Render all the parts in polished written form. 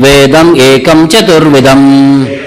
Vedam ekam chaturvidam.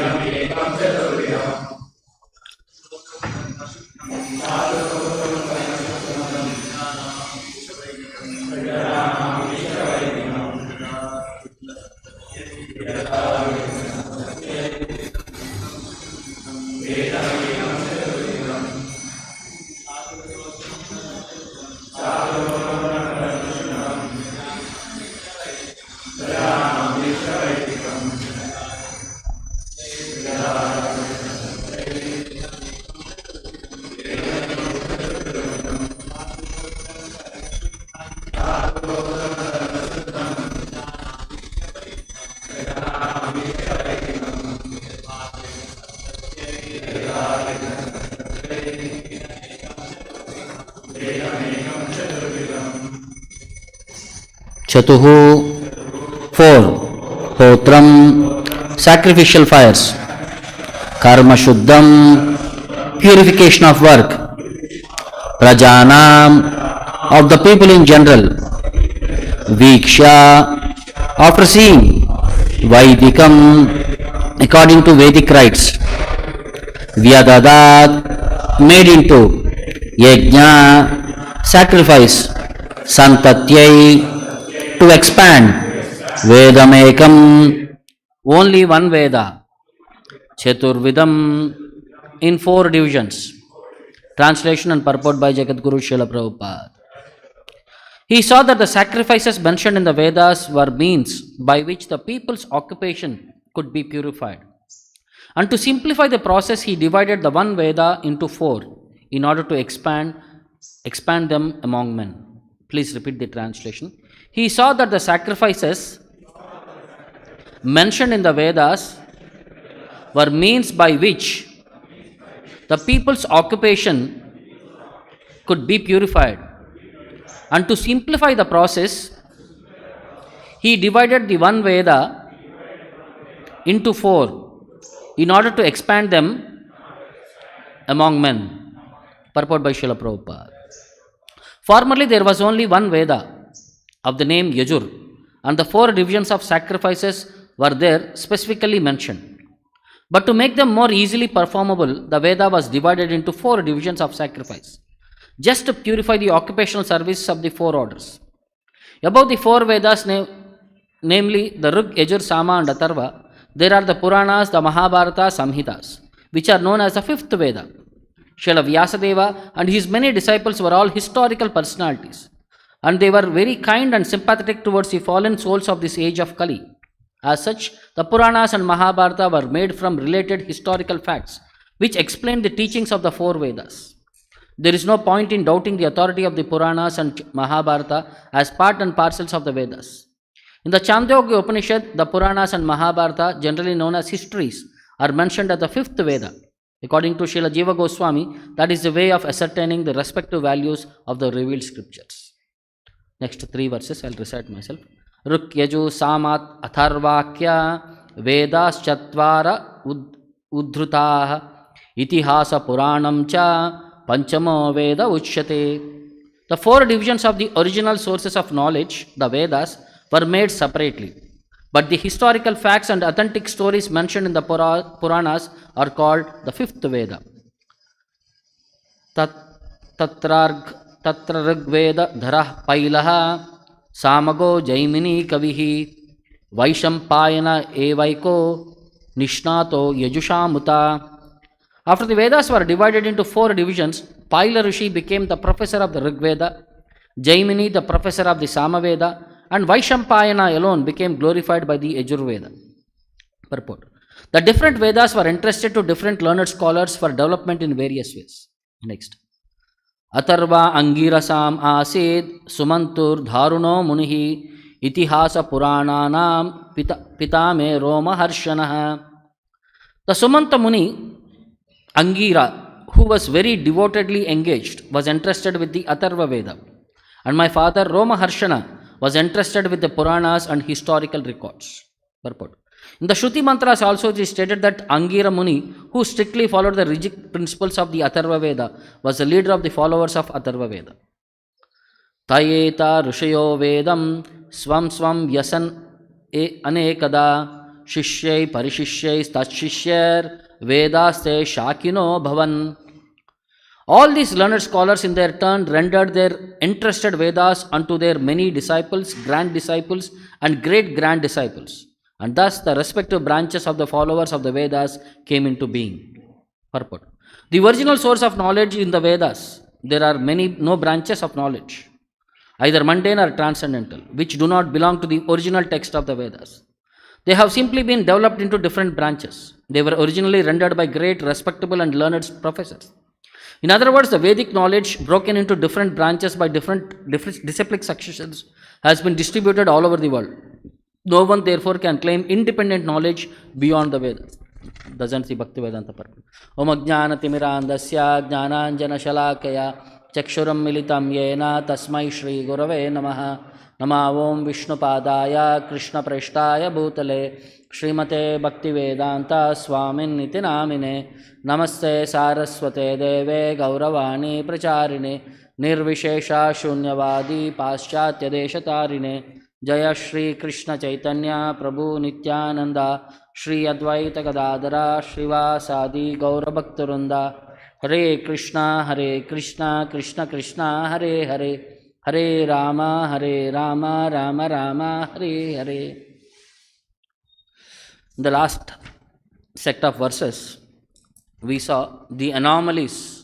Chatuhu, 4. Hotram, sacrificial fires. Karma Shuddham, purification of work. Prajanam, of the people in general. Viksha, after seeing. Vaidikam, according to Vedic rites. Vyadadat, made into. Yajna, sacrifice. Santatyai, to expand. Vedamekam, only one Veda. Chaturvidam, in 4 divisions. Translation and purport by Jagadguru Srila Prabhupada. He saw that the sacrifices mentioned in the Vedas were means by which the people's occupation could be purified. And to simplify the process, he divided the one Veda into 4 in order to expand them among men. Please repeat the translation. He saw that the sacrifices mentioned in the Vedas were means by which the people's occupation could be purified. And to simplify the process, he divided the one Veda into 4 in order to expand them among men. Purport by Srila Prabhupada. Formerly there was only one Veda of the name Yajur, and the 4 divisions of sacrifices were there specifically mentioned. But to make them more easily performable, the Veda was divided into 4 divisions of sacrifice, just to purify the occupational service of the 4 orders. Above the 4 Vedas, namely the Rig, Yajur, Sama and Atharva, there are the Puranas, the Mahabharata, Samhitas, which are known as the 5th Veda. Srila Vyasadeva and his many disciples were all historical personalities, and they were very kind and sympathetic towards the fallen souls of this age of Kali. As such, the Puranas and Mahabharata were made from related historical facts, which explain the teachings of the 4 Vedas. There is no point in doubting the authority of the Puranas and Mahabharata as part and parcels of the Vedas. In the Chandogya Upanishad, the Puranas and Mahabharata, generally known as histories, are mentioned as the 5th Veda. According to Srila Jiva Goswami, that is the way of ascertaining the respective values of the revealed scriptures. Next 3 verses, I'll recite myself. Rukyaju Samat Atharvakya Vedas Chatvara Udhrutaha Itihasa Puranam Cha Panchamo Veda Uchyate. The 4 divisions of the original sources of knowledge, the Vedas, were made separately. But the historical facts and authentic stories mentioned in the Puranas are called the 5th Veda. Tatra Rig Veda Dharah Pailaha Samago Jaimini Kavihi Vaishampayana Evaiko Nishnato Yajushamuta. After the Vedas were divided into 4 divisions, Paila Rishi became the professor of the Rig Veda, Jaimini the professor of the Samaveda, and Vaishampayana alone became glorified by the Yajur Veda. Purport. The different Vedas were entrusted to different learned scholars for development in various ways. Next. Atharva Angirasam Asid Sumantur Dharuno Munihi Itihasa Purananam Pitame Roma Harshanaha. The Sumanta Muni, Angira, who was very devotedly engaged, was entrusted with the Atharva Veda, and my father Roma Harshana was entrusted with the Puranas and historical records. Purport. In the Shruti Mantras also it is stated that Angira Muni, who strictly followed the rigid principles of the Atharva Veda, was the leader of the followers of Atharva Veda. Tayeta Rushayo Vedam Swam Vyasan anekada shishyai parishishyai tashishyar vedaste shakino bhavan. All these learned scholars in their turn rendered their interested Vedas unto their many disciples, grand disciples, and great grand disciples. And thus the respective branches of the followers of the Vedas came into being. Purport. The original source of knowledge in the Vedas, there are no branches of knowledge, either mundane or transcendental, which do not belong to the original text of the Vedas. They have simply been developed into different branches. They were originally rendered by great, respectable, and learned professors. In other words, the Vedic knowledge, broken into different branches by different disciplic successions, has been distributed all over the world. No one, therefore, can claim independent knowledge beyond the Vedas. Doesn't see Bhakti Vedanta purpose. Om Ajnana Timirandasya Jnananjana Shalakaya Chakshuram Militam Yena Tasmai Shri Gurave Namaha Nama Om Vishnu Padaya Krishna Preshtaya Bhutale Srimate Bhakti Vedanta Swamin Niti Namine Namaste Saraswate Deve Gauravani Pracharine Nirvishesha Shunyavadi Paschatya Deshatarine Jaya Shri Krishna Chaitanya Prabhu Nityananda Shri Advaita Gadadara Srivasadi Gaura Bhaktarunda Hare Krishna Krishna Krishna Hare Hare Hare Rama Rama Rama Hare Hare. In the last set of verses, we saw the anomalies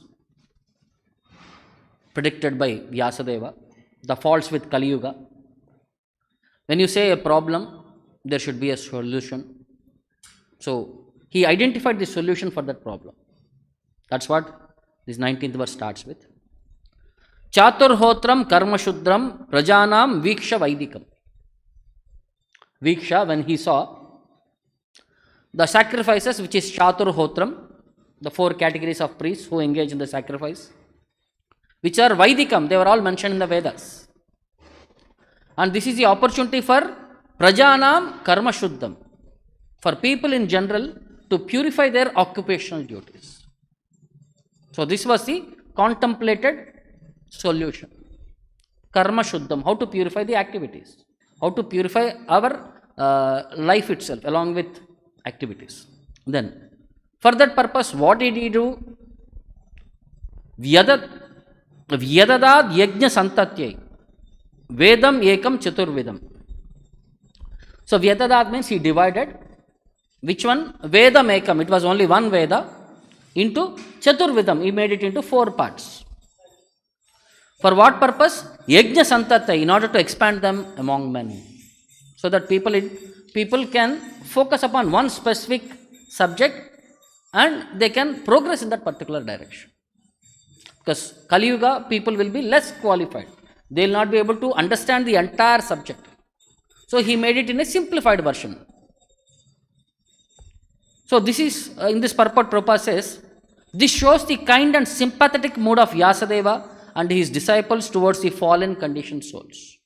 predicted by Vyasadeva, the faults with Kali Yuga. When you say a problem, there should be a solution. So, he identified the solution for that problem. That's what this 19th verse starts with. Chaturhotram karma shudram prajanam viksha vaidikam. Viksha, when he saw the sacrifices, which is Chaturhotram, the 4 categories of priests who engage in the sacrifice, which are Vaidikam, they were all mentioned in the Vedas. And this is the opportunity for Prajanam Karma Shuddham, for people in general to purify their occupational duties. So this was the contemplated solution. Karma Shuddham, how to purify the activities, how to purify our life itself along with activities. Then, for that purpose, what did he do? Vyadadat yajna santatyai Vedam ekam chaturvidam. So Vyadadat means he divided. Which one? Vedam ekam. It was only one Veda into chaturvidam. He made it into 4 parts. For what purpose? Yajna santatyai, in order to expand them among men. So that people can focus upon one specific subject and they can progress in that particular direction. Because Kali Yuga, people will be less qualified. They will not be able to understand the entire subject. So he made it in a simplified version. So this is, in this purport, Prabhupada says, this shows the kind and sympathetic mood of Vyasadeva and his disciples towards the fallen conditioned souls.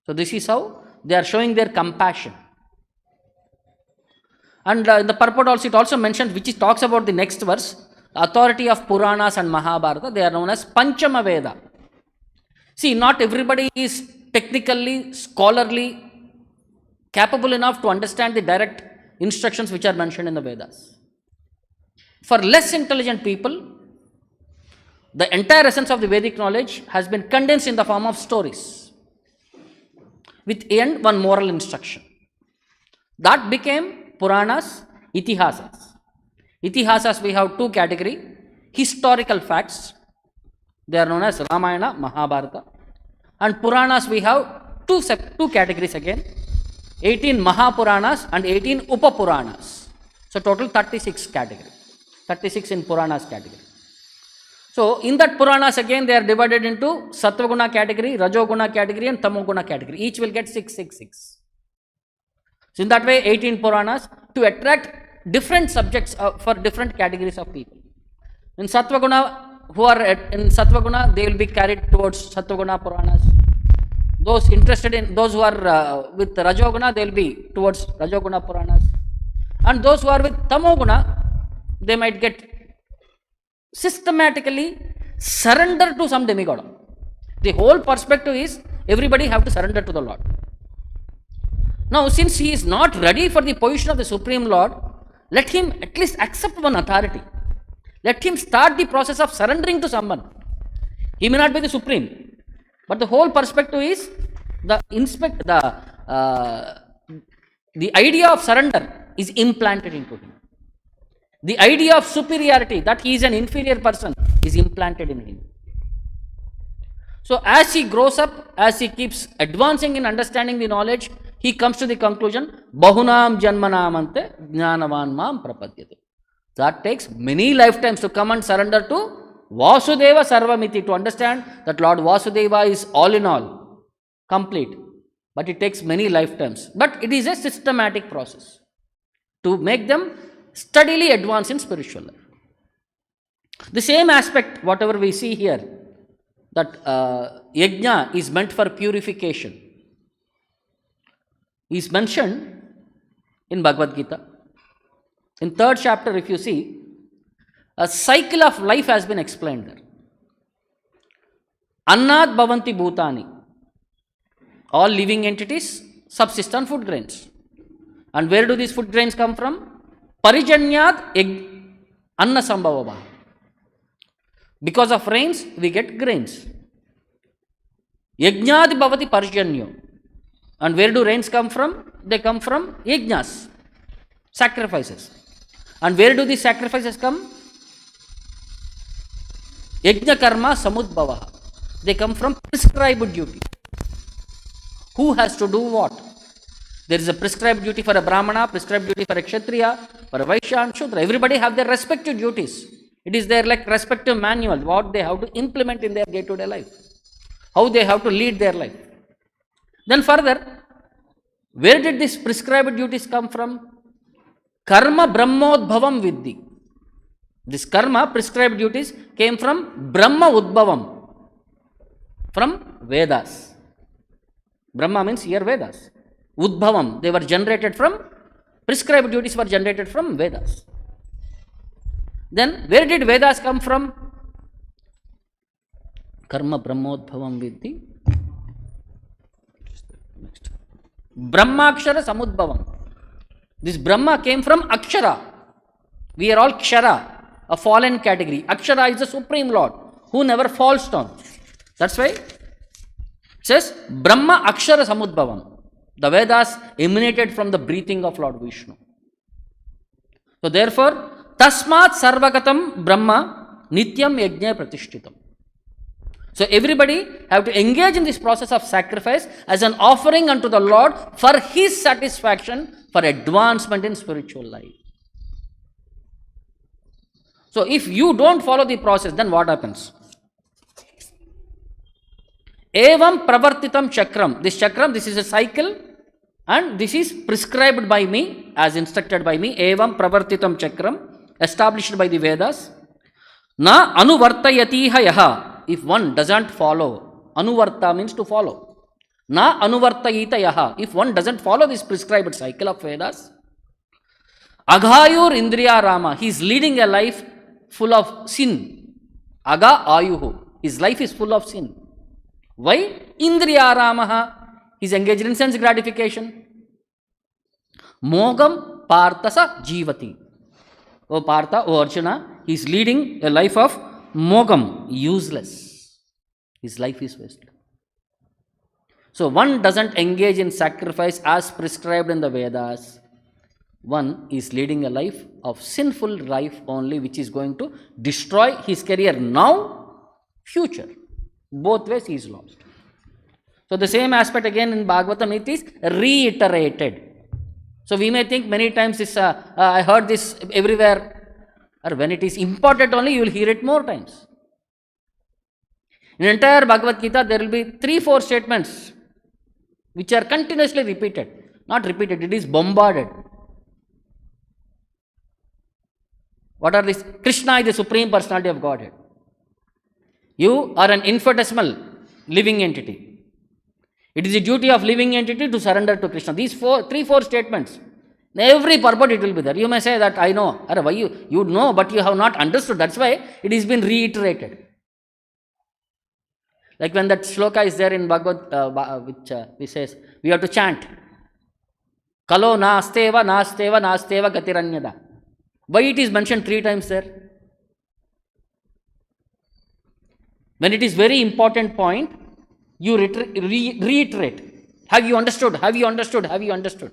So this is how they are showing their compassion. And in the purport also, it also mentions, which is, talks about the next verse, authority of Puranas and Mahabharata. They are known as Panchama Veda. See, not everybody is technically, scholarly, capable enough to understand the direct instructions which are mentioned in the Vedas. For less intelligent people, the entire essence of the Vedic knowledge has been condensed in the form of stories, with end one moral instruction. That became Puranas, Itihasas. Itihasas, we have 2 categories. Historical facts, they are known as Ramayana, Mahabharata. And Puranas, we have 2 categories again. 18 Mahapuranas and 18 Upapuranas. So total 36 category. 36 in Puranas category. So in that Puranas again, they are divided into Sattvaguna category, Rajoguna category and Tamoguna category. Each will get 6, 6, 6. So in that way, 18 Puranas to attract different subjects for different categories of people. In Sattvaguna, who are in Sattvaguna, they will be carried towards Sattvaguna Puranas. Those interested in, those who are with Rajoguna, they will be towards Rajoguna Puranas. And those who are with Tamoguna, they might get systematically surrender to some demigod. The whole perspective is everybody have to surrender to the Lord. Now, since he is not ready for the position of the Supreme Lord, let him at least accept one authority. Let him start the process of surrendering to someone. He may not be the Supreme, but the whole perspective is the idea of surrender is implanted into him. The idea of superiority, that he is an inferior person, is implanted in him. So as he grows up, as he keeps advancing in understanding the knowledge, he comes to the conclusion, Bahunam Janmanamante Jnanavan Mam Prapadyate. That takes many lifetimes to come and surrender to Vasudeva Sarvamiti, to understand that Lord Vasudeva is all in all, complete. But it takes many lifetimes. But it is a systematic process to make them steadily advance in spiritual life. The same aspect, whatever we see here, that yajna is meant for purification, is mentioned in Bhagavad Gita. In 3rd chapter, if you see, a cycle of life has been explained there. Annad bhavanti bhutani. All living entities subsist on food grains. And where do these food grains come from? Parijanyad anna sambhavava. Because of rains, we get grains. Yajnad bhavati parijanyo. And where do rains come from? They come from yajnas, sacrifices. And where do these sacrifices come? Yajna karma samudbhava. They come from prescribed duty. Who has to do what? There is a prescribed duty for a Brahmana, prescribed duty for a Kshatriya, for a Vaishya and Shudra. Everybody have their respective duties. It is their like respective manual, what they have to implement in their day-to-day life. How they have to lead their life. Then further, where did these prescribed duties come from? Karma Brahmodbhavam Vidhi. This karma, prescribed duties, came from Brahma Udbhavam, from Vedas. Brahma means here Vedas. Udbhavam, they were generated from, prescribed duties were generated from Vedas. Then, where did Vedas come from? Karma Brahmodbhavam Vidhi. Next. Brahmakshara Samudbhavam. This Brahma came from Akshara. We are all Kshara, a fallen category. Akshara is the Supreme Lord, who never falls down. That's why it says Brahma Akshara Samudbhavam. The Vedas emanated from the breathing of Lord Vishnu. So therefore, Tasmat Sarvagatam Brahma Nityam Yajna Pratishtitam. So everybody have to engage in this process of sacrifice as an offering unto the Lord for His satisfaction, for advancement in spiritual life. So if you don't follow the process, then what happens? Evam pravartitam chakram. This chakram, this is a cycle, and this is prescribed by me, as instructed by me. Evam pravartitam chakram, established by the Vedas. Na anuvartayatiha yaha. If one doesn't follow, anuvarta means to follow. Na anuvartayita yaha. If one doesn't follow this prescribed cycle of Vedas, aghayur indriya rama. He is leading a life full of sin. Aga ayuhu. His life is full of sin. Why? Indriya ramaha. He is engaged in sense gratification. Mogam partasa jivati. O Partha, O Arjuna, he is leading a life of mogam, useless. His life is wasted. So one doesn't engage in sacrifice as prescribed in the Vedas. One is leading a life of sinful life only, which is going to destroy his career now, future. Both ways he is lost. So the same aspect again in Bhagavatam, it is reiterated. So we may think many times this, I heard this everywhere, or when it is important only, you will hear it more times. In entire Bhagavad Gita, there will be 3-4 statements which are continuously repeated. Not repeated, it is bombarded. What are these? Krishna is the Supreme Personality of Godhead. You are an infinitesimal living entity. It is the duty of living entity to surrender to Krishna. These 3-4 statements, every purport it will be there. You may say that I know. Why you know, but you have not understood. That's why it has been reiterated. Like when that shloka is there in Bhagavad, which says we have to chant. Kalo nasteva, nasteva, nasteva gatiranyada. Why it is mentioned 3 times there? When it is very important point, you reiterate. Have you understood? Have you understood? Have you understood?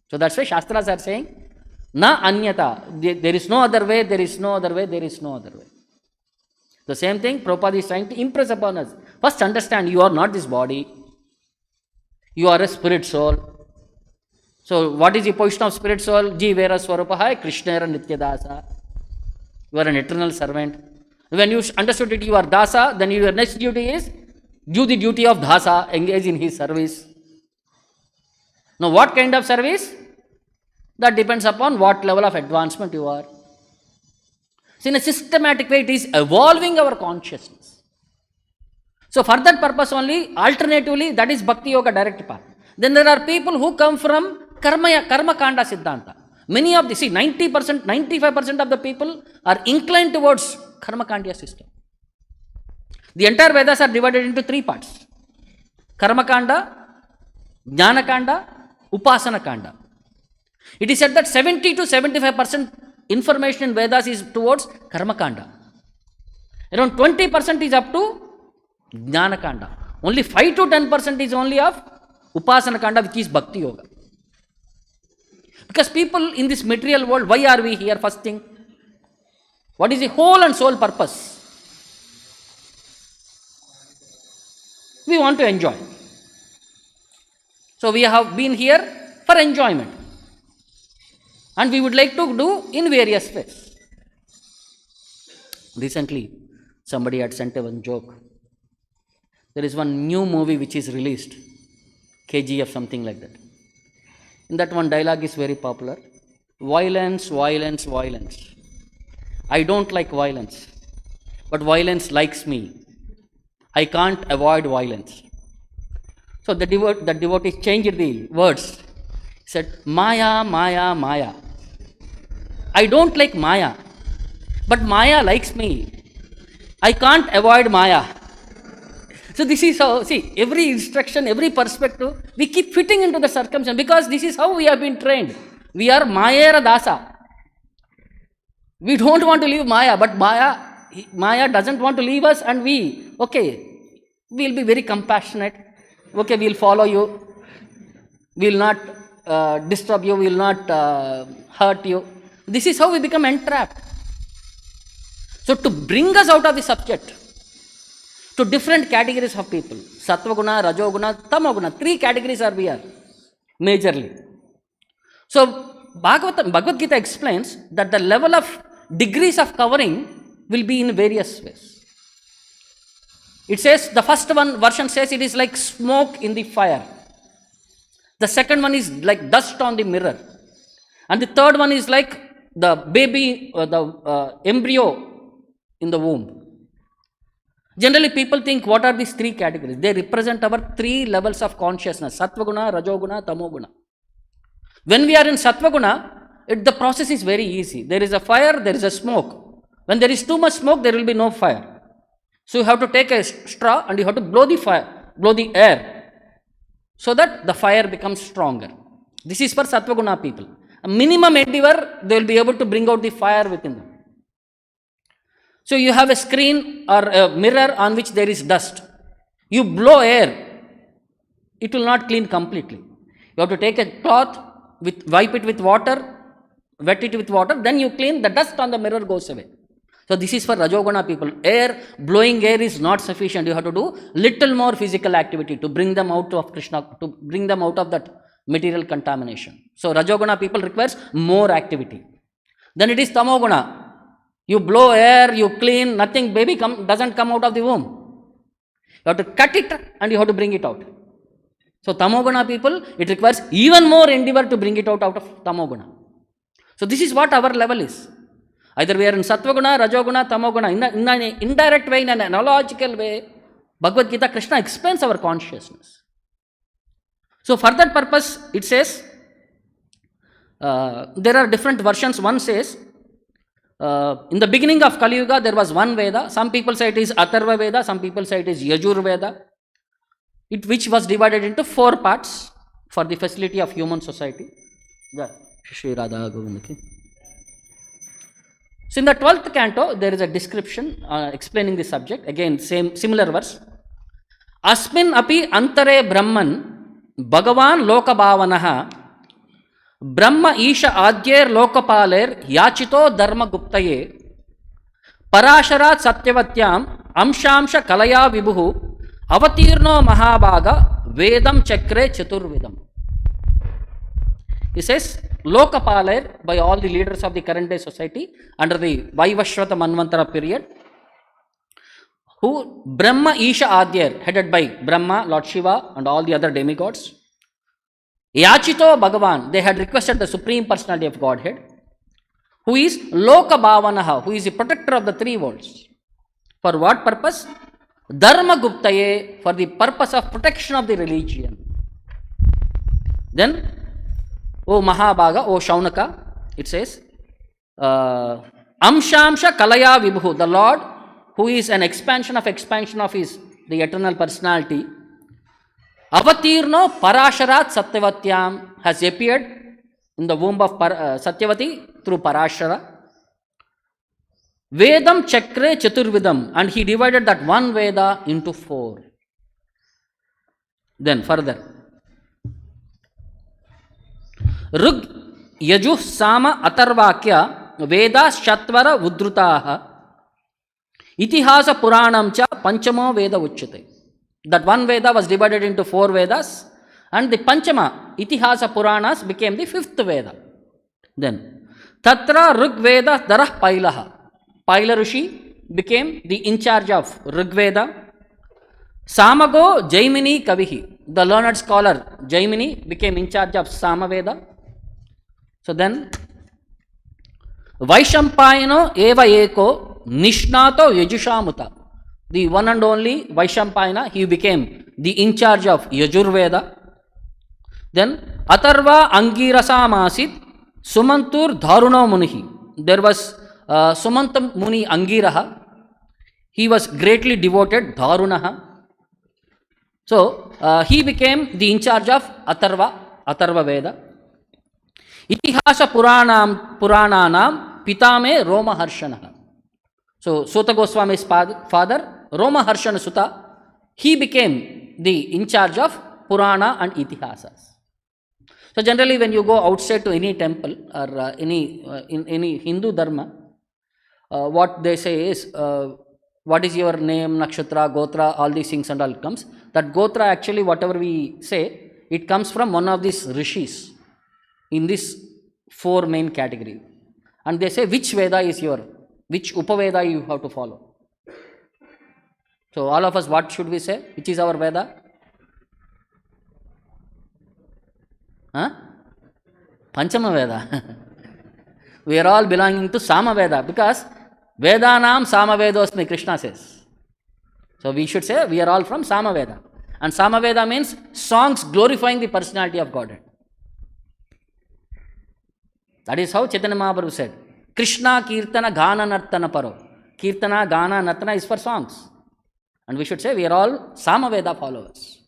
So that's why Shastras are saying, na anyata. There is no other way, there is no other way, there is no other way. The same thing Prabhupada is trying to impress upon us. First understand, you are not this body. You are a spirit soul. So what is the position of spirit soul? Jivera Swarupahai, Krishna Nitya Dasa. You are an eternal servant. When you understood it, you are Dasa, then your next duty is do the duty of Dasa, engage in his service. Now what kind of service? That depends upon what level of advancement you are. So in a systematic way, it is evolving our consciousness. So for that purpose only, alternatively, that is Bhakti Yoga direct path. Then there are people who come from Karma Kanda Siddhanta. Many of the, 90%, 95% of the people are inclined towards Karma Kanda system. The entire Vedas are divided into 3 parts. Karma Kanda, Jnana Kanda, Upasana Kanda. It is said that 70 to 75% information in Vedas is towards Karma Kanda. Around 20% is up to Jnana Kanda. Only 5 to 10% is only of Upasana Kanda, which is Bhakti Yoga. Because people in this material world, why are we here? First thing, what is the whole and sole purpose? We want to enjoy. So we have been here for enjoyment. And we would like to do in various ways. Recently, somebody had sent one joke. There is one new movie which is released, KGF, something like that. In that one dialogue is very popular. Violence, violence, violence. I don't like violence, but violence likes me. I can't avoid violence. So the devotee changed the words. He said, Maya, Maya, Maya. I don't like Maya, but Maya likes me. I can't avoid Maya. So this is how, see, every instruction, every perspective, we keep fitting into the circumstance because this is how we have been trained. We are Mayera Dasa. We don't want to leave Maya, but Maya doesn't want to leave us, and we'll be very compassionate. Okay, we'll follow you. We'll not disturb you. We'll not hurt you. This is how we become entrapped. So to bring us out of the subject, to different categories of people, Sattva Guna, Rajo Guna, Tamo Guna, 3 categories are we are, majorly. So Bhagavad Gita explains that the level of degrees of covering will be in various ways. It says, the first one version says it is like smoke in the fire. The second one is like dust on the mirror. And the third one is like the baby, the embryo in the womb. Generally, people think, what are these 3 categories? They represent our 3 levels of consciousness, Sattva Guna, Rajo Guna, Tamo Guna. When we are in Sattva Guna, the process is very easy. There is a fire, there is a smoke. When there is too much smoke, there will be no fire. So you have to take a straw and you have to blow the air, so that the fire becomes stronger. This is for Sattva Guna people. A minimum endeavor, they will be able to bring out the fire within them. So you have a screen or a mirror on which there is dust. You blow air, it will not clean completely. You have to take a cloth, wipe it with water, wet it with water, then you clean, the dust on the mirror goes away. So this is for Rajoguna people. Blowing air is not sufficient. You have to do little more physical activity to bring them out of Krishna, to bring them out of that material contamination. So Rajoguna people requires more activity. Then it is Tamoguna. You blow air, you clean, nothing, baby doesn't come out of the womb. You have to cut it and you have to bring it out. So Tamoguna people, it requires even more endeavor to bring it out of Tamoguna. So this is what our level is. Either we are in Sattvaguna, Rajoguna, Tamoguna. In an indirect way, in an analogical way, Bhagavad Gita, Krishna explains our consciousness. So for that purpose, it says, there are different versions. One says, in the beginning of Kali Yuga, there was one Veda. Some people say it is Atharva Veda, some people say it is Yajur Veda, which was divided into 4 parts. for the facility of human society. Yeah, Shri Radha Govindaki. So in the 12th canto, there is a description explaining the subject. Again, similar verse. Asmin api antare Brahman Bhagavan Lokabhavanaha Brahma Isha Adyer Lokapaler Yachito Dharma Guptaye Parasharat Satyavatyam Amshamsha Kalaya Vibhuhu Avatirno Mahabhaga Vedam Chakre Chaturvidam. He says, Lokapaler, by all the leaders of the current day society under the Vaivashvata Manvantara period, who Brahma Isha Adyer, headed by Brahma, Lord Shiva, and all the other demigods. Yachito Bhagavan, they had requested the Supreme Personality of Godhead, who is Loka Bhavanaha, who is the protector of the three worlds. For what purpose? Dharma Guptaye, for the purpose of protection of the religion. Then, O Mahabhaga, O Shaunaka, it says, Amshamsha Kalaya Vibhu, the Lord, who is an expansion of his, the eternal personality, Avatirno Parasharat Satyavatyam, has appeared in the womb of Satyavati through Parashara. Vedam Chakre Chaturvidam, and he divided that one Veda into 4. Then further, Rug Yajuh Sama Atarvakya Vedas Shatvara Udrutaha Itihasa Puranam Cha Panchama Veda Uchyate. That one Veda was divided into 4 Vedas, and the Panchama Itihasa Puranas became the 5th Veda. Then Tatra Rug Veda Darah Pailaha. Paila Rishi became the in charge of Rig Veda. Samago Jaimini Kavihi, the learned scholar Jaimini, became in charge of Samaveda. So then, Vaishampayano Eva Eko Nishnato Yajushamuta, the one and only Vaishampayana, he became the in charge of Yajurveda. Then, Atarva Angirasa Masit Sumantur Dharuno Munihi. There was Sumanta Muni Angiraha. He was greatly devoted, Dharunaha. So, he became the in charge of Atharva Veda. Itihasa Purananam Pitame Roma Harshanaha. So, Suta Goswami's father, Roma Harshana Sutta, he became the in charge of Purana and Itihasas. So, generally when you go outside to any temple or in any Hindu Dharma, what they say is, what is your name, nakshatra, gotra, all these things and all comes. That gotra actually, whatever we say, it comes from one of these rishis in this 4 main category. And they say which Veda is which Upaveda you have to follow. So all of us, what should we say? Which is our Veda? Panchama Veda. We are all belonging to Samaveda, because Vedanam Samavedosmi, Krishna says. So we should say we are all from Samaveda. And Samaveda means songs glorifying the personality of Godhead. That is how Chaitanya Mahaprabhu said, Krishna Kirtana Gana Nartana Paro. Kirtana, Gana, Nartana is for songs. And we should say we are all Samaveda followers.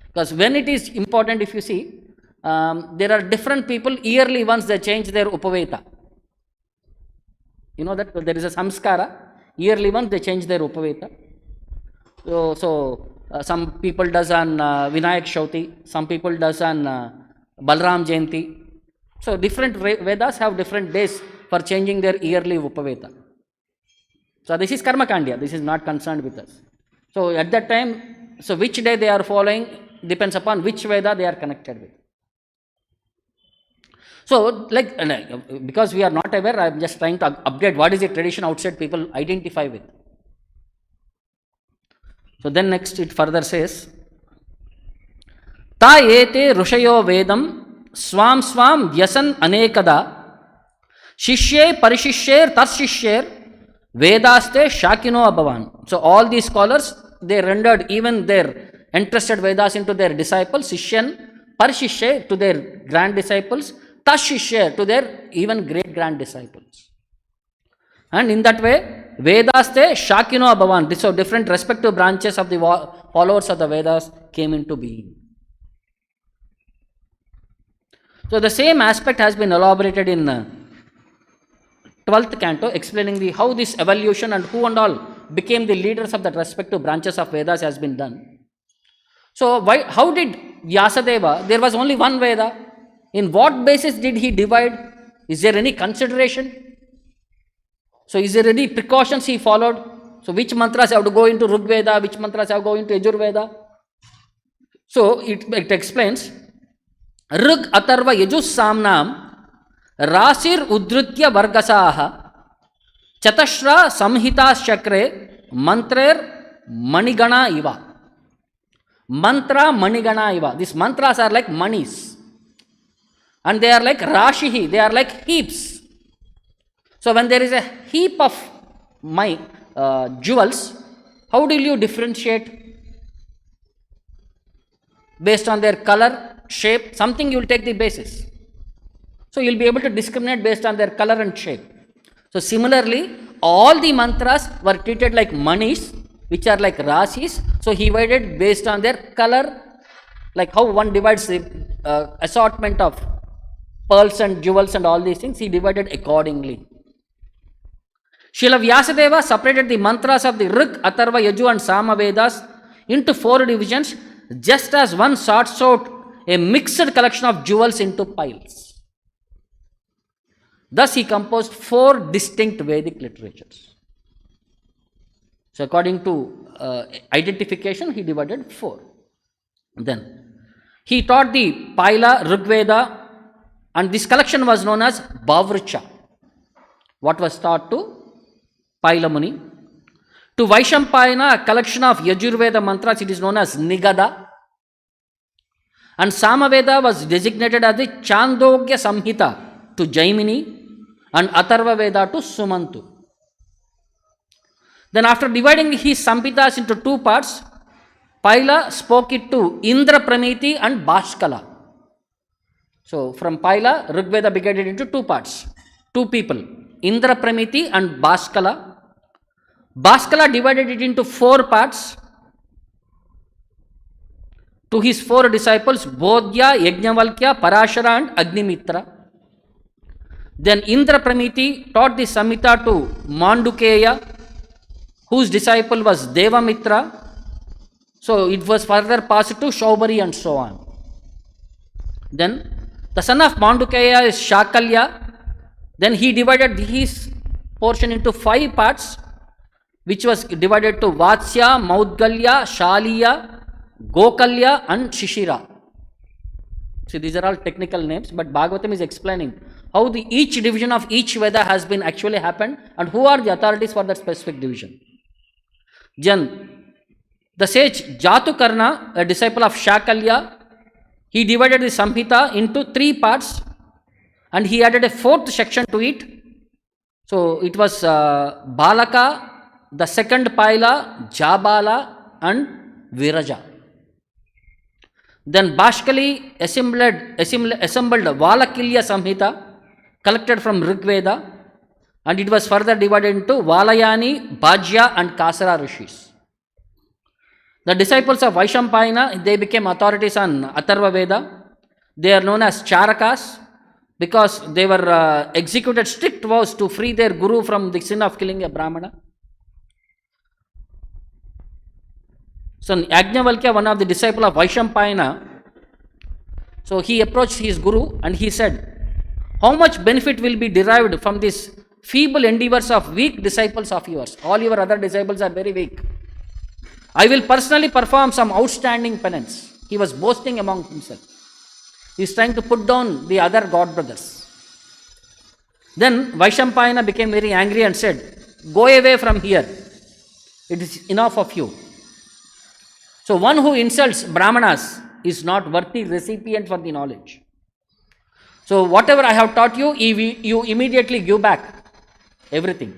Because when it is important, if you see, there are different people, yearly once they change their Upaveta. You know that there is a samskara, yearly once they change their Upaveta. So some people does on Vinayak Shauti, some people does on Balram Jayanti. So different Vedas have different days for changing their yearly Upaveta. So this is Karma Kandya, this is not concerned with us. So at that time, so which day they are following depends upon which Veda they are connected with. So, because we are not aware, I am just trying to update what is the tradition outside people identify with. So then next it further says, Ta ete rushayo vedam swam vyasan anekada shishye parishishyer tarshishyer vedaste shakino abhavan. So all these scholars, they rendered even their entrusted Vedas into their disciples, Shishyan, Parishishya to their grand disciples, Tashishya to their even great grand disciples. And in that way, Vedaste Shakino Abhavan, so different respective branches of the followers of the Vedas came into being. So the same aspect has been elaborated in 12th canto, explaining how this evolution and who and all became the leaders of the respective branches of Vedas has been done. So how did Vyasadeva, there was only one Veda, in what basis did he divide? Is there any consideration? So is there any precautions he followed? So which mantras have to go into Rig Veda, which mantras have to go into Yajur Veda? So it explains, Rig Atharva Yajus Samnam Rasir Udritya Vargasaha Chatashra Samhitas Chakre Mantrer Manigana Iva. Mantra Manigana Iva. These mantras are like manis. And they are like Rashihi, they are like heaps. So when there is a heap of my jewels, how will you differentiate? Based on their color, shape, something you will take the basis. So you will be able to discriminate based on their color and shape. So similarly, all the mantras were treated like manis, which are like rasis. So he divided based on their color, like how one divides the assortment of pearls and jewels and all these things, he divided accordingly. Srila Vyasadeva separated the mantras of the Rig, Atharva, Yaju and Sama Vedas into 4 divisions, just as one sorts out a mixed collection of jewels into piles. Thus he composed 4 distinct Vedic literatures. So according to identification, he divided 4. Then he taught the Paila, Rig Veda, and this collection was known as Bhavricha. What was taught to Paila Muni. To Vaishampayana, a collection of Yajurveda mantras, it is known as Nigada. And Samaveda was designated as the Chandogya Samhita to Jaimini and Atharva Veda to Sumantu. Then after dividing his Samhitas into 2 parts, Paila spoke it to Indra Pramiti and Bhaskala. So from Paila, Rigveda divided into 2 parts, 2 people, Indra Pramiti and Bhaskala. Bhaskala divided it into 4 parts to his 4 disciples, Bodhya, Yajnavalkya, Parashara and Agnimitra. Then Indra Pramiti taught the Samhita to Mandukeya, whose disciple was Devamitra. So it was further passed to Shaubari and so on. Then the son of Mandukeya is Shakalya. Then he divided his portion into 5 parts, which was divided to Vatsya, Maudgalya, Shaliya, Gokalya and Shishira. See, these are all technical names, but Bhagavatam is explaining how each division of each Veda has been actually happened and who are the authorities for that specific division. Then the sage Jatukarna, a disciple of Shakalya, he divided the Samhita into 3 parts and he added a 4th section to it. So it was Balaka, the second Paila, Jabala and Viraja. Then Bhaskali assembled Valakilya Samhita collected from Rig Veda, and it was further divided into Valayani, Bhajya and Kasara Rishis. The disciples of Vaishampayana, they became authorities on Atharva Veda. They are known as Charakas because they were executed strict vows to free their guru from the sin of killing a Brahmana. So Yajnavalkya, one of the disciples of Vaishampayana, so he approached his guru and he said, how much benefit will be derived from these feeble endeavors of weak disciples of yours? All your other disciples are very weak. I will personally perform some outstanding penance. He was boasting among himself. He is trying to put down the other god brothers. Then Vaishampayana became very angry and said, go away from here. It is enough of you. So one who insults Brahmanas is not worthy recipient for the knowledge. So whatever I have taught you, you immediately give back everything.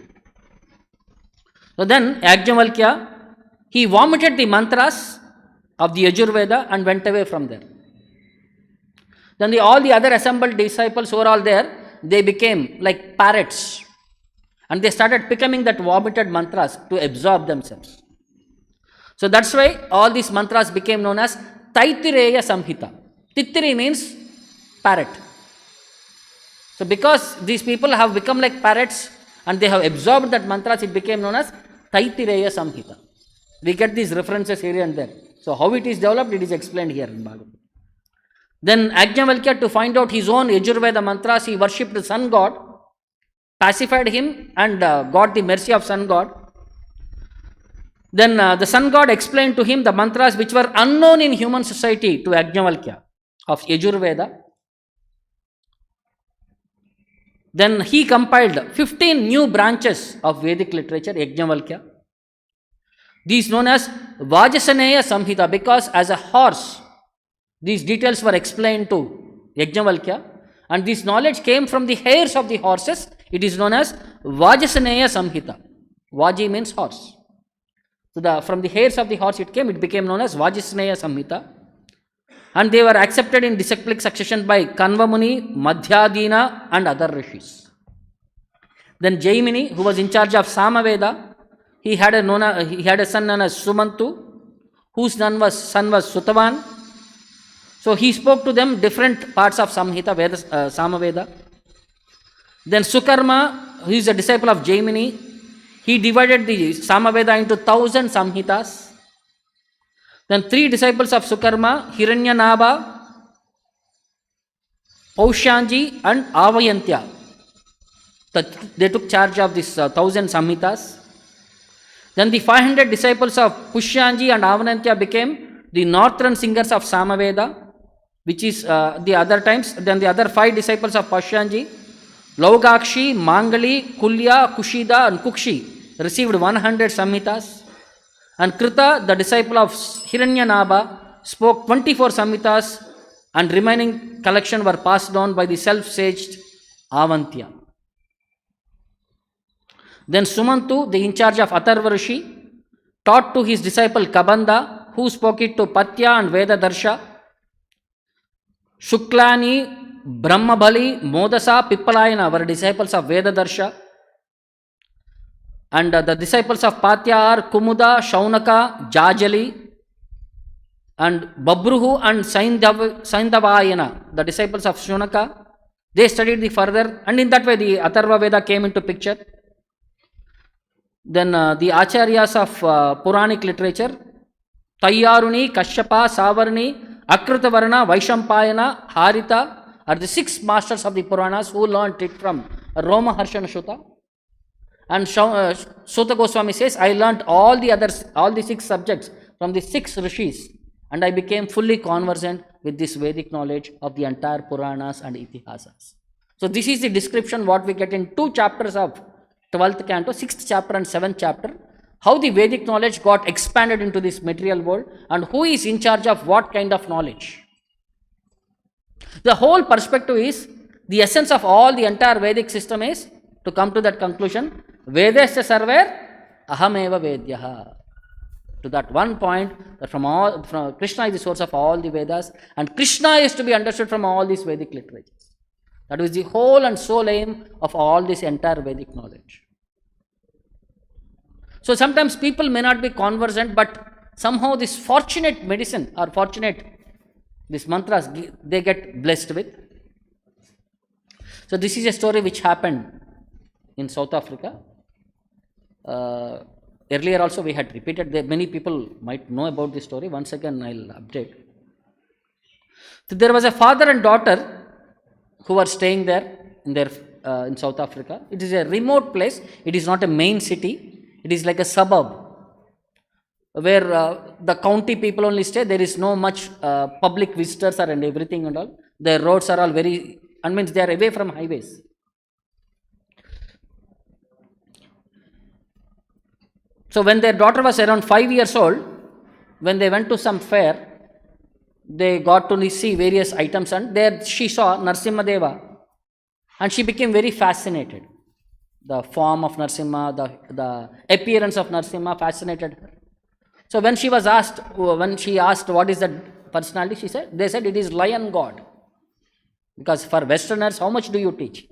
So then Yajnavalkya, he vomited the mantras of the Yajurveda and went away from there. Then all the other assembled disciples who were all there, they became like parrots. And they started becoming that vomited mantras to absorb themselves. So that's why all these mantras became known as Taitireya Samhita. Titiri means parrot. So because these people have become like parrots and they have absorbed that mantras, it became known as Taitireya Samhita. We get these references here and there. So how it is developed, it is explained here in Bhagavatam. Then Yajnavalkya, to find out his own Yajurveda mantras, he worshipped the sun god, pacified him and got the mercy of sun god. Then the sun god explained to him the mantras which were unknown in human society to Yajnavalkya of Yajurveda. Then he compiled 15 new branches of Vedic literature, Yajnavalkya. These known as Vajasaneya Samhita, because as a horse, these details were explained to Yajnavalkya, and this knowledge came from the hairs of the horses. It is known as Vajasaneya Samhita. Vaji means horse. So from the hairs of the horse it came, it became known as Vajasaneya Samhita. And they were accepted in disciplic succession by Kanvamuni, Madhyadina and other rishis. Then Jaimini, who was in charge of Samaveda, he had a son known as Sumantu, whose son was Sutavan. So he spoke to them different parts of Samhita, Samaveda. Then Sukarma, who is a disciple of Jaimini, he divided the Samaveda into 1,000 Samhitas. Then 3 disciples of Sukarma, Hiranyanabha, Paushanji and Avayantya, they took charge of this 1,000 Samhitas. Then the 500 disciples of Pushyanji and Avayantya became the northern singers of Samaveda, which is the other times. Then the other 5 disciples of Pushyanji, Laugakshi, Mangali, Kulya, Kushida and Kukshi received 100 Samhitas. And Krita, the disciple of Hiranyanabha, spoke 24 Samhitas, and remaining collection were passed on by the self-saged Avantya. Then Sumantu, the in charge of Atharva Rishi, taught to his disciple Kabanda, who spoke it to Patya and Veda Darsha. Shuklani, Brahmabali, Modasa, Pippalayana were disciples of Veda Darsha. And the disciples of Patya are Kumuda, Shaunaka, Jajali, and Babruhu and Saindavayana, the disciples of Shunaka. They studied the further, and in that way the Atharva Veda came into picture. Then the Acharyas of Puranic literature, Tayyaruni, Kashyapa, Savarni, Akritavarna, Vaishampayana, Harita are the 6 masters of the Puranas who learnt it from Roma Harshana Shuta. And Sutta Goswami says, I learnt all the 6 subjects from the 6 rishis, and I became fully conversant with this Vedic knowledge of the entire Puranas and Itihasas. So this is the description what we get in 2 chapters of 12th canto, 6th chapter and 7th chapter, how the Vedic knowledge got expanded into this material world and who is in charge of what kind of knowledge. The whole perspective is, the essence of all the entire Vedic system is to come to that conclusion, Vedasya sarver ahameva vedyaha. To that one point, that from Krishna is the source of all the Vedas, and Krishna is to be understood from all these Vedic literatures. That is the whole and sole aim of all this entire Vedic knowledge. So sometimes people may not be conversant, but somehow this fortunate medicine or these mantras, they get blessed with. So this is a story which happened in South Africa. Earlier also we had repeated, many people might know about this story. Once again I'll update. So there was a father and daughter who were staying there in South Africa. It is a remote place. It is not a main city. It is like a suburb where the county people only stay. There is no much public visitors and everything and all. The roads are all they are away from highways. So when their daughter was around 5 years old, when they went to some fair, they got to see various items, and there she saw Narasimha Deva, and she became very fascinated. The form of Narasimha, the appearance of Narasimha fascinated her. So when she asked what is that personality, they said it is lion god. Because for Westerners, how much do you teach?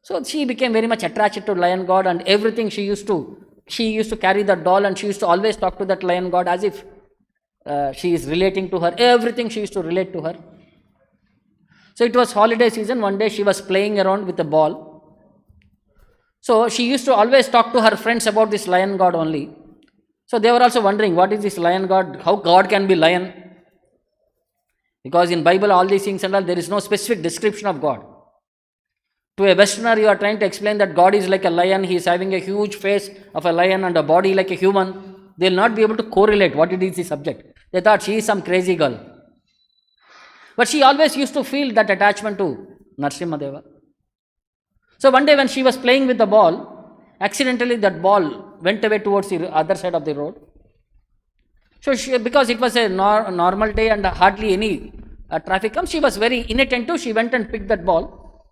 So she became very much attracted to lion god, and everything she used to carry the doll, and she used to always talk to that lion god as if she is relating to her. Everything she used to relate to her. So it was holiday season. One day she was playing around with a ball. So she used to always talk to her friends about this lion god only. So they were also wondering, what is this lion god? How God can be lion? Because in Bible, all these things and all, there is no specific description of God. To a Westerner, you are trying to explain that God is like a lion. He is having a huge face of a lion and a body like a human. They will not be able to correlate what it is the subject. They thought she is some crazy girl. But she always used to feel that attachment to Narasimha Deva. So one day when she was playing with the ball, accidentally that ball went away towards the other side of the road. So because it was a normal day and hardly any traffic comes, she was very inattentive. She went and picked that ball.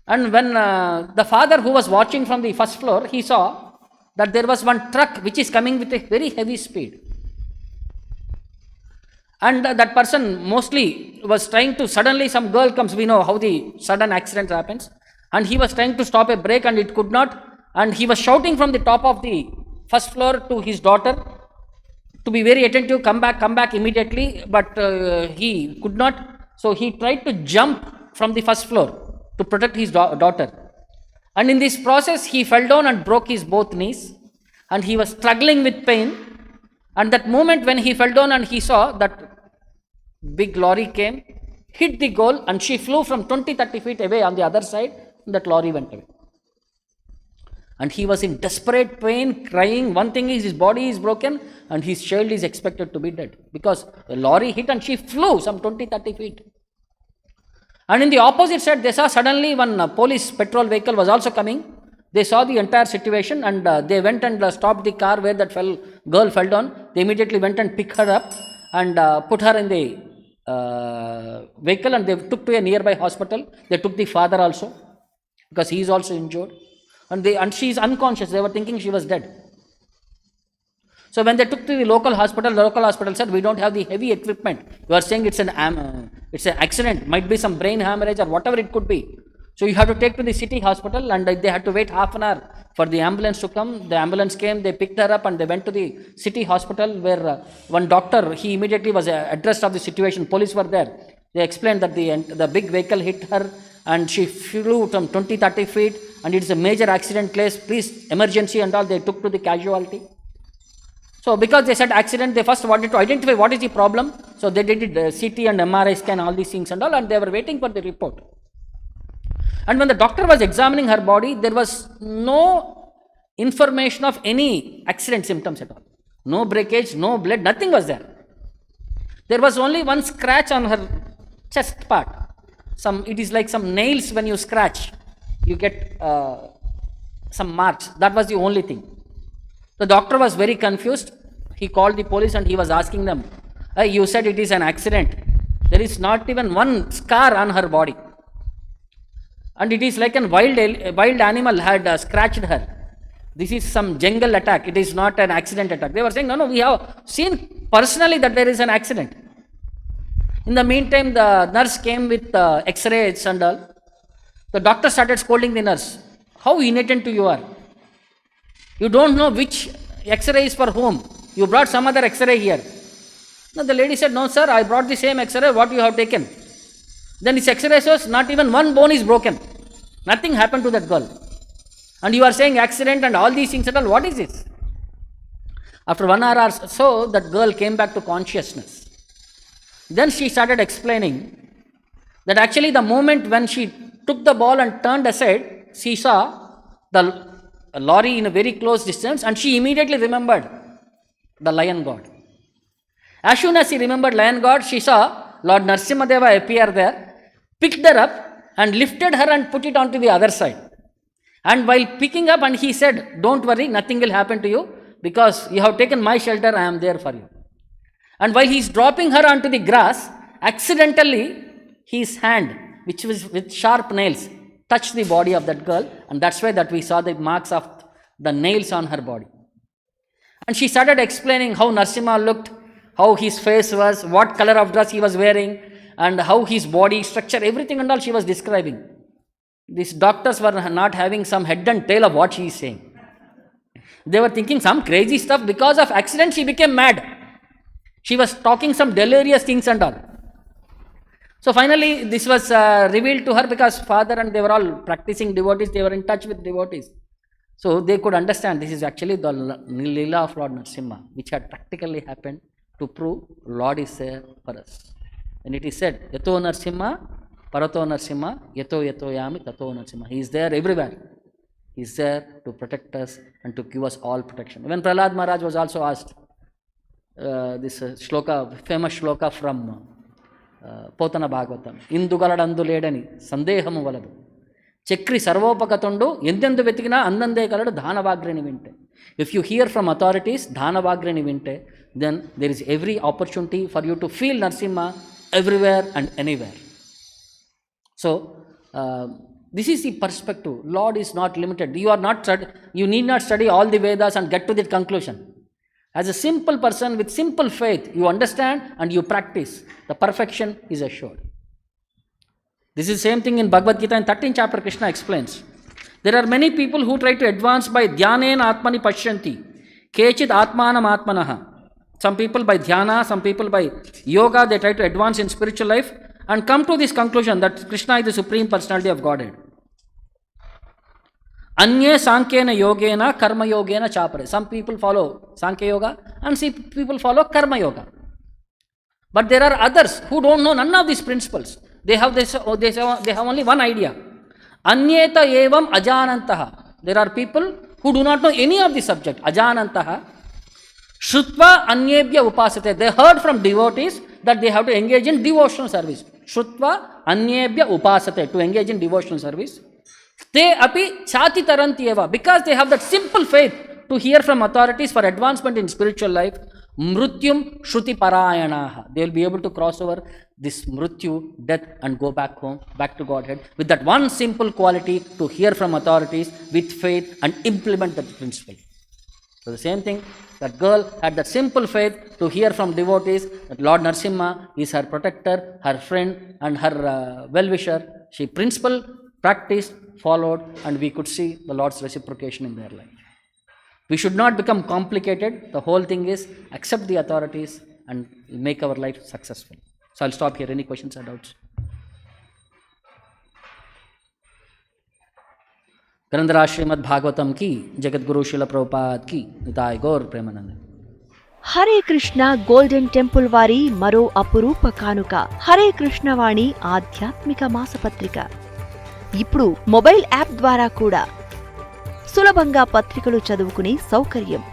And when the father who was watching from the first floor, he saw that there was one truck which is coming with a very heavy speed. And that person mostly was trying to, suddenly some girl comes, we know how the sudden accident happens. And he was trying to stop a brake and it could not. And he was shouting from the top of the first floor to his daughter to be very attentive, come back immediately. But he could not. So he tried to jump from the first floor to protect his daughter. And in this process, he fell down and broke his both knees. And he was struggling with pain. And that moment when he fell down and he saw that big lorry came, hit the goal, and she flew from 20-30 feet away on the other side, and that lorry went away. And he was in desperate pain, crying. One thing is his body is broken and his child is expected to be dead. Because the lorry hit and she flew some 20-30 feet. And in the opposite side, they saw suddenly one police petrol vehicle was also coming. They saw the entire situation and they went and stopped the car where that girl fell down. They immediately went and picked her up and put her in the vehicle, and they took to a nearby hospital. They took the father also because he is also injured. And she is unconscious. They were thinking she was dead. So when they took to the local hospital said, we don't have the heavy equipment. You are saying it's an accident, might be some brain hemorrhage or whatever it could be. So you have to take to the city hospital, and they had to wait half an hour for the ambulance to come. The ambulance came, they picked her up and they went to the city hospital where one doctor, he immediately was addressed of the situation. Police were there. They explained that the big vehicle hit her and she flew from 20-30 feet and it is a major accident case. Please, emergency and all, they took to the casualty. So because they said accident, they first wanted to identify what is the problem. So they did CT and MRI scan, all these things and all, and they were waiting for the report. And when the doctor was examining her body, there was no information of any accident symptoms at all. No breakage, no blood, nothing was there. There was only one scratch on her chest part. It is like some nails when you scratch, you get some marks. That was the only thing. The doctor was very confused. He called the police and he was asking them, you said it is an accident. There is not even one scar on her body. And it is like a wild animal had scratched her. This is some jungle attack. It is not an accident attack. They were saying, no, we have seen personally that there is an accident. In the meantime, the nurse came with x-rays and all. The doctor started scolding the nurse. How inattentive you are. You don't know which x-ray is for whom. You brought some other x-ray here. Now the lady said, no sir, I brought the same x-ray what you have taken. Then this x-ray shows not even one bone is broken. Nothing happened to that girl. And you are saying accident and all these things and all. What is this? After 1 hour or so, that girl came back to consciousness. Then she started explaining that actually the moment when she took the ball and turned aside, she saw the lorry in a very close distance and she immediately remembered the lion god. As soon as she remembered lion god, she saw Lord Narasimha Deva appear there, picked her up and lifted her and put it onto the other side. And while picking up, and he said, don't worry, nothing will happen to you because you have taken my shelter, I am there for you. And while he is dropping her onto the grass, accidentally his hand, which was with sharp nails, touched the body of that girl, and that's why that we saw the marks of the nails on her body. And she started explaining how Narasimha looked, how his face was, what color of dress he was wearing, and how his body structure, everything and all she was describing. These doctors were not having some head and tail of what she is saying. They were thinking some crazy stuff. Because of accident, she became mad. She was talking some delirious things and all. So finally this was revealed to her because father and they were all practicing devotees, they were in touch with devotees. So they could understand this is actually the Leela of Lord Narasimha, which had practically happened to prove Lord is there for us. And it is said, Yato Narasimha, Parato Narasimha, Yato Yato Yami, Tato Narasimha. He is there everywhere. He is there to protect us and to give us all protection. Even Prahlad Maharaj was also asked this shloka, famous shloka from Potana Bhagavatam. Indugalandu ledani sandehamu valadu. Chekri sarvopakatundu endendu vetikina andande kaladu dhanavagrani vinte. If you hear from authorities dhanavagrani vinte, then there is every opportunity for you to feel Narasimha everywhere and anywhere. So this is the perspective. Lord is not limited. You need not study all the Vedas and get to that conclusion. As a simple person with simple faith, you understand and you practice. The perfection is assured. This is the same thing in Bhagavad Gita in 13th chapter. Krishna explains. There are many people who try to advance by dhyanena atmani pashyanti. Kechid atmanam atmanaha. Some people by dhyana, some people by yoga, they try to advance in spiritual life and come to this conclusion that Krishna is the Supreme Personality of Godhead. Anye Sankhena Yogena Karma Yogena Chapare. Some people follow Sankhya Yoga and some people follow Karma Yoga. But there are others who don't know none of these principles. They have only one idea. Anyeta evam ajanantaha. There are people who do not know any of the subject. Ajanantaha. Shrutva anyebhya upasate. They heard from devotees that they have to engage in devotional service. Shrutva anyebhya upasate. To engage in devotional service. They api chati taranti eva. Because they have that simple faith to hear from authorities for advancement in spiritual life. Mrutyum shruti parayanaha. They will be able to cross over this mrutyu, death, and go back home, back to Godhead with that one simple quality to hear from authorities with faith and implement that principle. So the same thing, that girl had that simple faith to hear from devotees that Lord Narasimha is her protector, her friend, and her well-wisher. She principle, practiced, followed, and we could see the Lord's reciprocation in their life. We should not become complicated. The whole thing is accept the authorities and make our life successful. So I'll stop here. Any questions or doubts? ग्रंथरा Shrimad Bhagavatam की जगत गुरु शिल प्रभुपाद की निताय गौर Premanand. Hare Krishna golden temple వారి మరో అపురూప కానుక హరే కృష్ణ వాణి ఆధ్యాత్మిక మాసపత్రిక. ఇప్పుడు mobile app ద్వారా కూడా సులభంగా పత్రికలు చదువుకునే సౌకర్యం,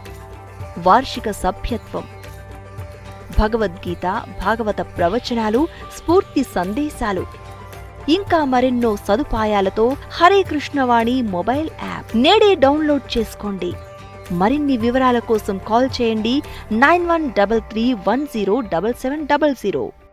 వార్షిక సభ్యత్వం, భగవద్గీత, భాగవత ప్రవచనాలు, స్ఫూర్తి సందేశాలు, ఇంకా మరెన్నో సదుపాయాలతో హరే కృష్ణవాణి మొబైల్ యాప్ నేడే డౌన్లోడ్ చేసుకోండి. మరిన్ని వివరాల కోసం కాల్ చేయండి 9133107700.